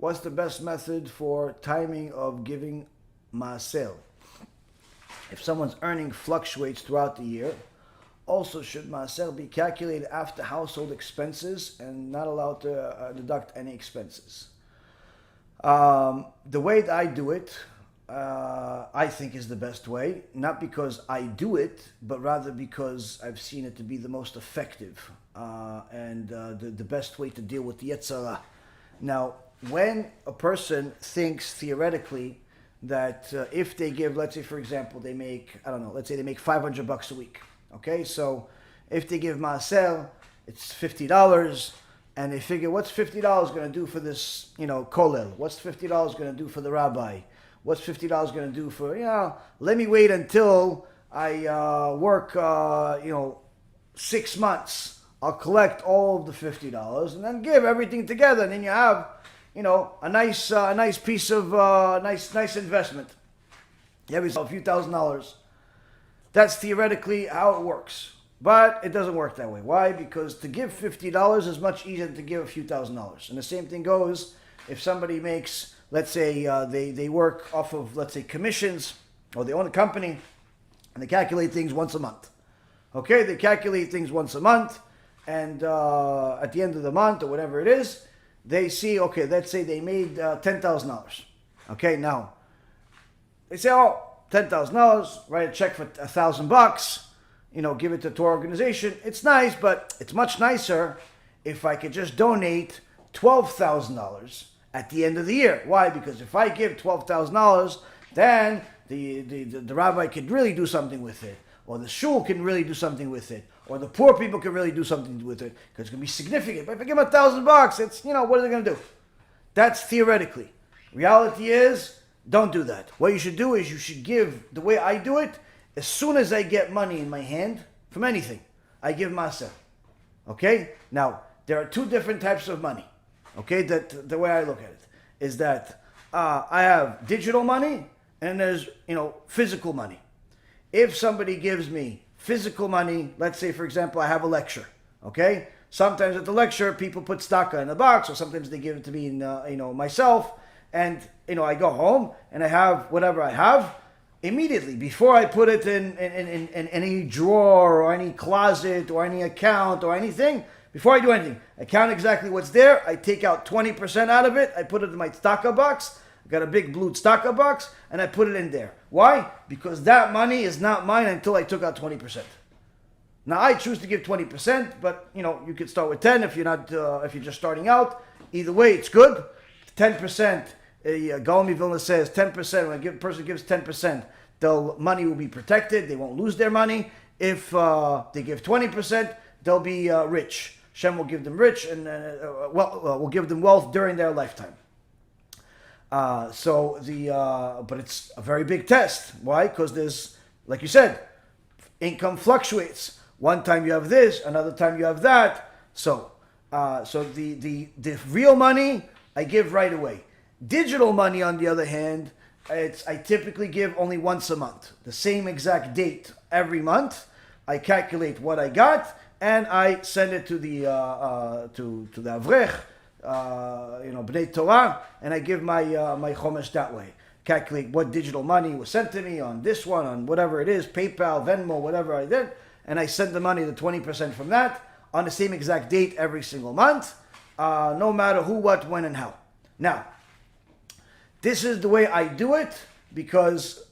what's the best method for timing of giving maaser? If someone's earning fluctuates throughout the year, also should maaser be calculated after household expenses and not allowed to deduct any expenses? The way that I do it, I think is the best way, not because I do it, but rather because I've seen it to be the most effective and the best way to deal with the Yetzirah. Now, when a person thinks theoretically that if they give, let's say for example, they make, I don't know, let's say they make $500 a week. Okay, so if they give maaser, it's $50, and they figure, what's $50 going to do for this, kollel? What's $50 going to do for the rabbi? What's $50 going to do for, let me wait until I work, 6 months. I'll collect all of the $50 and then give everything together, and then you have, a nice piece of nice investment. You have yourself a few $1,000s. That's theoretically how it works, but it doesn't work that way. Why? Because to give $50 is much easier than to give a few $1,000s. And the same thing goes if somebody makes, let's say they work off of, let's say, commissions, or they own a company, and they calculate things once a month. Okay, they calculate things once a month, and at the end of the month or whatever it is, they see, okay, let's say they made $10,000. Okay, now they say, $10,000, write a check for $1,000, give it to the Torah organization. It's nice, but it's much nicer if I could just donate $12,000 at the end of the year. Why? Because if I give $12,000, then the rabbi could really do something with it, or the shul can really do something with it, or the poor people can really do something with it, because it's going to be significant. But if I give them $1,000, it's, what are they going to do? That's theoretically. Reality is, don't do that. What you should do is you should give, the way I do it, as soon as I get money in my hand from anything, I give maaser. Okay? Now, there are two different types of money. Okay? That the way I look at it is that I have digital money and there's, physical money. If somebody gives me physical money, let's say, for example, I have a lecture. Okay? Sometimes at the lecture, people put staka in a box, or sometimes they give it to me, myself. And, I go home and I have whatever I have immediately before I put it in any drawer or any closet or any account or anything. Before I do anything, I count exactly what's there. I take out 20% out of it. I put it in my staka box. I got a big blue staka box and I put it in there. Why? Because that money is not mine until I took out 20%. Now I choose to give 20%, but you could start with 10 if you're not if you're just starting out. Either way, it's good. 10%. Gaon Vilna says 10%. When a person gives 10%, their money will be protected. They won't lose their money. If they give 20%, they'll be rich. Shem will give them rich and will give them wealth during their lifetime. But it's a very big test. Why? Because there's, like you said, income fluctuates. One time you have this, another time you have that. So the real money I give right away. Digital money, on the other hand, I typically give only once a month. The same exact date every month. I calculate what I got and I send it to the avrech, Bnei Torah, and I give my chomesh that way. Calculate what digital money was sent to me on this one, on whatever it is, PayPal, Venmo, whatever I did, and I send the money, the 20% from that, on the same exact date every single month, no matter who, what, when, and how. Now, this is the way I do it because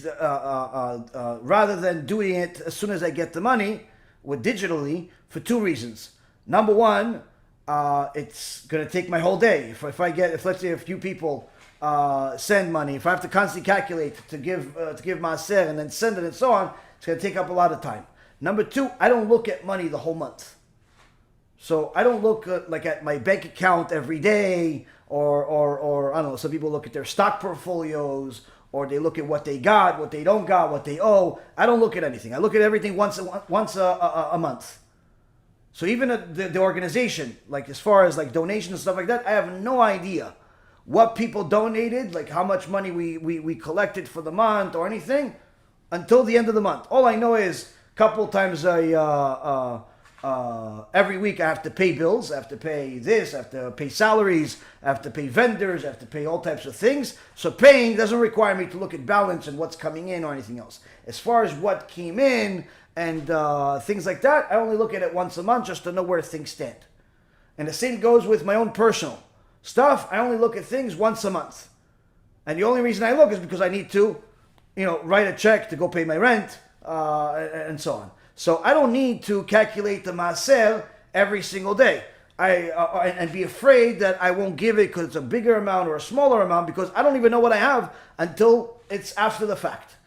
rather than doing it as soon as I get the money with digitally, for two reasons. Number one, it's going to take my whole day. If let's say a few people send money, if I have to constantly calculate to give maaser and then send it and so on, it's going to take up a lot of time. Number two, I don't look at money the whole month. So I don't look at my bank account every day, or I don't know, some people look at their stock portfolios, or they look at what they got, what they don't got, what they owe. I don't look at anything. I look at everything once a month. So even the organization, like as far as like donations and stuff like that, I have no idea what people donated, like how much money we collected for the month or anything until the end of the month. All I know is a couple times every week I have to pay bills, I have to pay this, I have to pay salaries, I have to pay vendors, I have to pay all types of things. So paying doesn't require me to look at balance and what's coming in or anything else. As far as what came in and things like that, I only look at it once a month just to know where things stand. And the same goes with my own personal stuff. I only look at things once a month. And the only reason I look is because I need to, write a check to go pay my rent, and so on. So I don't need to calculate the maaser every single day. And be afraid that I won't give it because it's a bigger amount or a smaller amount, because I don't even know what I have until it's after the fact.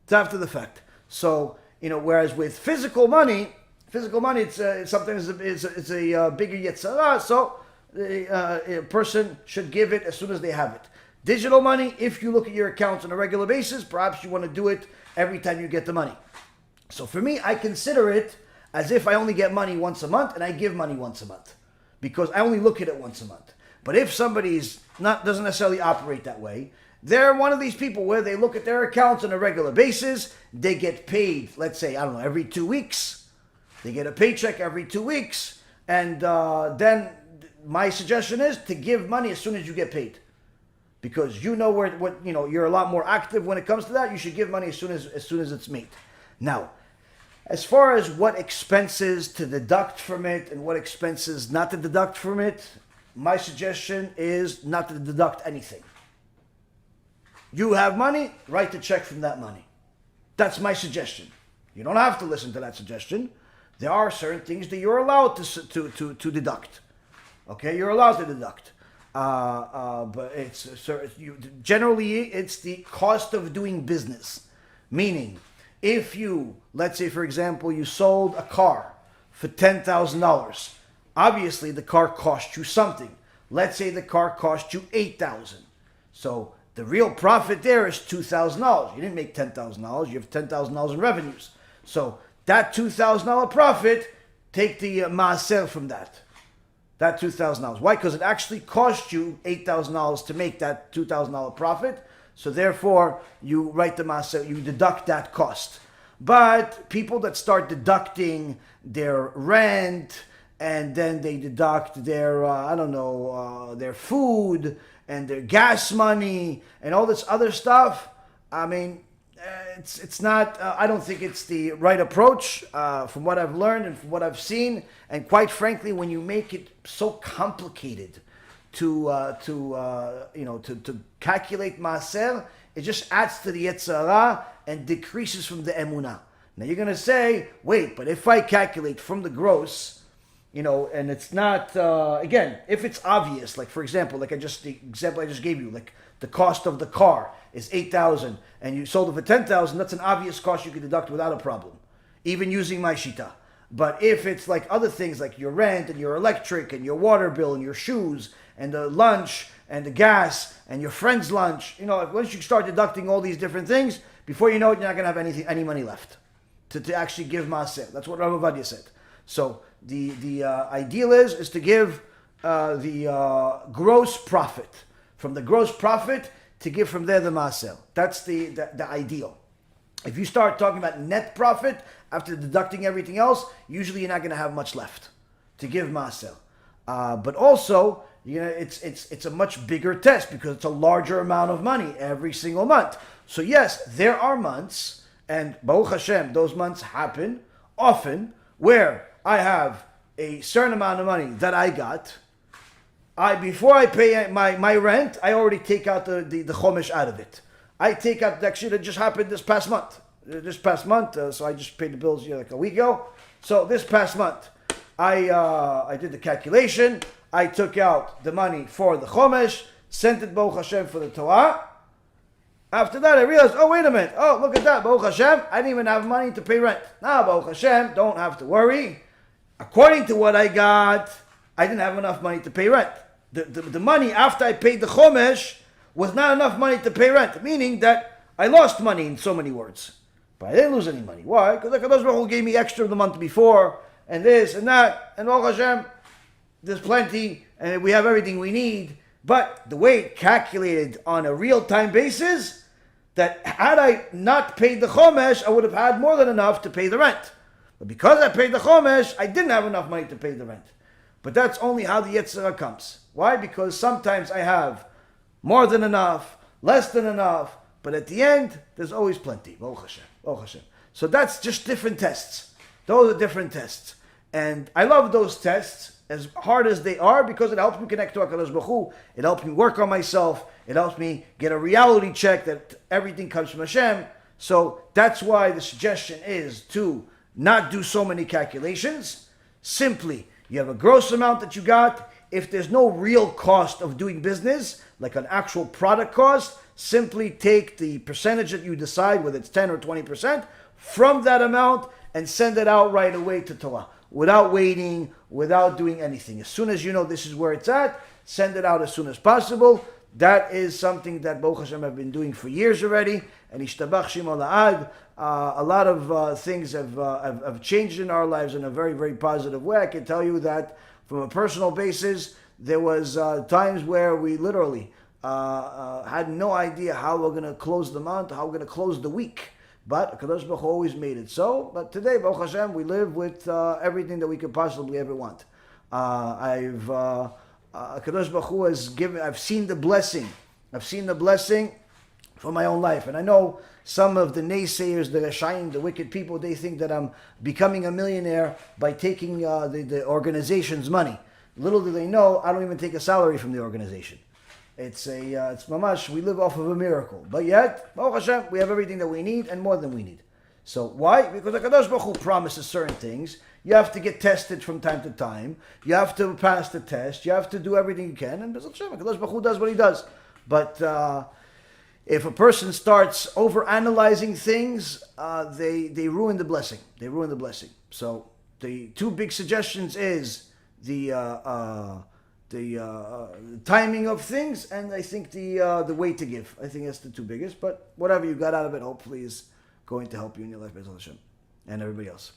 It's after the fact. So, whereas with physical money, it's sometimes it's a bigger yetzirah, so a person should give it as soon as they have it. Digital money, if you look at your accounts on a regular basis, perhaps you want to do it every time you get the money. So for me, I consider it as if I only get money once a month and I give money once a month, because I only look at it once a month. But if somebody's doesn't necessarily operate that way, they're one of these people where they look at their accounts on a regular basis, they get paid, let's say, every 2 weeks. They get a paycheck every 2 weeks, and then my suggestion is to give money as soon as you get paid. Because you're a lot more active when it comes to that. You should give money as soon as it's made. Now, as far as what expenses to deduct from it and what expenses not to deduct from it, my suggestion is not to deduct anything. You have money, write the check from that money. That's my suggestion. You don't have to listen to that suggestion. There are certain things that you're allowed to deduct. Okay, you're allowed to deduct. But generally it's the cost of doing business. Meaning, if you, let's say for example, you sold a car for $10,000, obviously the car cost you something. Let's say the car cost you $8,000. So the real profit there is $2,000. You didn't make $10,000. You have $10,000 in revenues. So that $2,000 profit, take the maaser from that. That $2,000. Why? Because it actually cost you $8,000 to make that $2,000 profit. So therefore, you write the maaser, you deduct that cost. But people that start deducting their rent, and then they deduct their, their food and their gas money and all this other stuff, it's not, I don't think it's the right approach from what I've learned and from what I've seen. And quite frankly, when you make it so complicated to calculate maaser, it just adds to the yetzirah and decreases from the emunah. Now you're going to say, wait, but if I calculate from the gross, and it's not, again, if it's obvious, like for example, the example I just gave you, like the cost of the car is $8,000 and you sold it for $10,000, that's an obvious cost you can deduct without a problem, even using my shita. But if it's like other things like your rent and your electric and your water bill and your shoes and the lunch and the gas and your friend's lunch, once you start deducting all these different things, before you know it, you're not going to have any money left to actually give maaser. That's what Rabbi Vadia said. So the ideal is to give the gross profit. From the gross profit, to give from there the maaser. That's the ideal. If you start talking about net profit, after deducting everything else, usually you're not going to have much left to give maaser. But also, it's a much bigger test because it's a larger amount of money every single month. So yes, there are months, and Baruch Hashem, those months happen often, where I have a certain amount of money that I got. Before I pay my rent, I already take out the chomesh out of it. I take out, actually that just happened this past month. So I just paid the bills like a week ago. So this past month, I did the calculation. I took out the money for the chomesh, sent it Baruch Hashem for the Torah. After that, I realized, oh, wait a minute. Oh, look at that, Baruch Hashem. I didn't even have money to pay rent. Now, Baruch Hashem, don't have to worry. According to what I got, I didn't have enough money to pay rent. The money after I paid the chomesh was not enough money to pay rent, meaning that I lost money in so many words. But I didn't lose any money. Why? Because the Kadosh Baruch Hu gave me extra the month before, and this and that, and Baruch Hashem, there's plenty, and we have everything we need. But the way it calculated on a real-time basis, that had I not paid the chomesh, I would have had more than enough to pay the rent. But because I paid the chomesh, I didn't have enough money to pay the rent. But that's only how the Yetzirah comes. Why? Because sometimes I have more than enough, less than enough, but at the end, there's always plenty. Baruch Hashem. Baruch Hashem. So that's just different tests. Those are different tests. And I love those tests, as hard as they are, because it helps me connect to HaKadosh Baruch Hu. It helps me work on myself. It helps me get a reality check that everything comes from Hashem. So that's why the suggestion is to not do so many calculations. Simply, you have a gross amount that you got. If there's no real cost of doing business, like an actual product cost, simply take the percentage that you decide, whether it's 10 or 20%, from that amount and send it out right away to Torah, without waiting, without doing anything. As soon as you know this is where it's at, send it out as soon as possible. That is something that Baruch Hashem have been doing for years already. And Ishtabach Shemo La'ad, a lot of things have changed in our lives in a very, very positive way. I can tell you that from a personal basis, there was times where we literally had no idea how we're going to close the month, how we're going to close the week. But HaKadosh Baruch Hu always made it so. But today, Baruch Hashem, we live with everything that we could possibly ever want. HaKadosh Baruch Hu has given, I've seen the blessing. I've seen the blessing for my own life. And I know some of the naysayers, the Rashayim, the wicked people, they think that I'm becoming a millionaire by taking the organization's money. Little do they know, I don't even take a salary from the organization. It's mamash, we live off of a miracle. But yet, Baruch Hashem, we have everything that we need and more than we need. So why? Because HaKadosh Baruch Hu promises certain things. You have to get tested from time to time. You have to pass the test. You have to do everything you can. And HaKadosh Baruch Hu does what he does. But if a person starts over-analyzing things, they ruin the blessing. They ruin the blessing. So the two big suggestions is the timing of things, and I think the way to give. I think that's the two biggest. But whatever you got out of it, hopefully is going to help you in your life, B'ezras Hashem, and everybody else.